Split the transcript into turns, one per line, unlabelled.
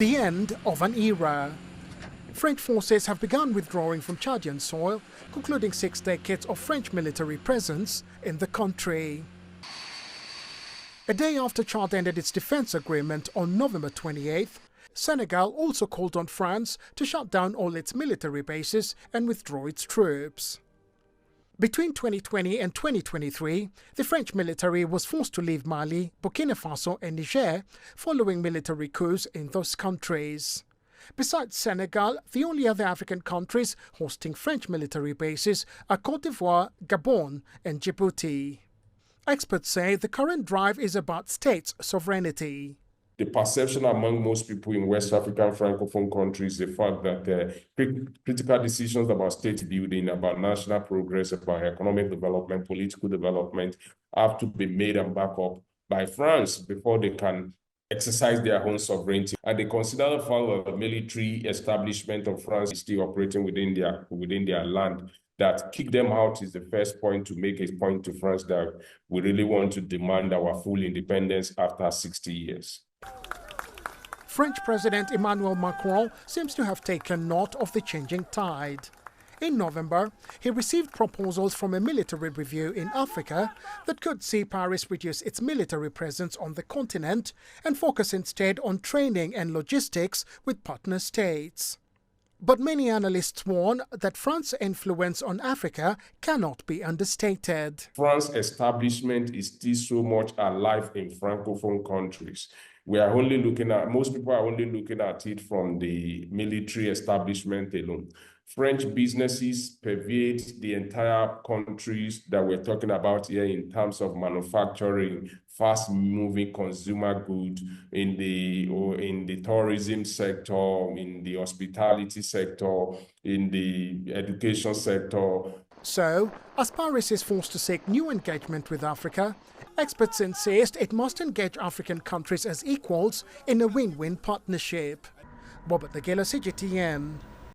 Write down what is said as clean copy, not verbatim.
The end of an era. French forces have begun withdrawing from Chadian soil, concluding 6 decades of French military presence in the country. A day after Chad ended its defense agreement on November 28th, Senegal also called on France to shut down all its military bases and withdraw its troops. Between 2020 and 2023, the French military was forced to leave Mali, Burkina Faso and Niger following military coups in those countries. Besides Senegal, the only other African countries hosting French military bases are Côte d'Ivoire, Gabon and Djibouti. Experts say the current drive is about states' sovereignty.
The perception among most people in West African Francophone countries is the fact that critical decisions about state building, about national progress, about economic development, political development have to be made and backed up by France before they can exercise their own sovereignty. And they consider the fact that the military establishment of France is still operating within their land. That kick them out is the first point to make a point to France that we really want to demand our full independence after 60 years.
French President Emmanuel Macron seems to have taken note of the changing tide. In November, he received proposals from a military review in Africa that could see Paris reduce its military presence on the continent and focus instead on training and logistics with partner states. But many analysts warn that France's influence on Africa cannot be understated.
France's establishment is still so much alive in Francophone countries. Most people are only looking at it from the military establishment alone. French businesses pervade the entire countries that we're talking about here in terms of manufacturing, fast-moving consumer goods in the tourism sector, in the hospitality sector, in the education sector.
So, as Paris is forced to seek new engagement with Africa, experts insist it must engage African countries as equals in a win-win partnership. Robert Nagela, CGTN.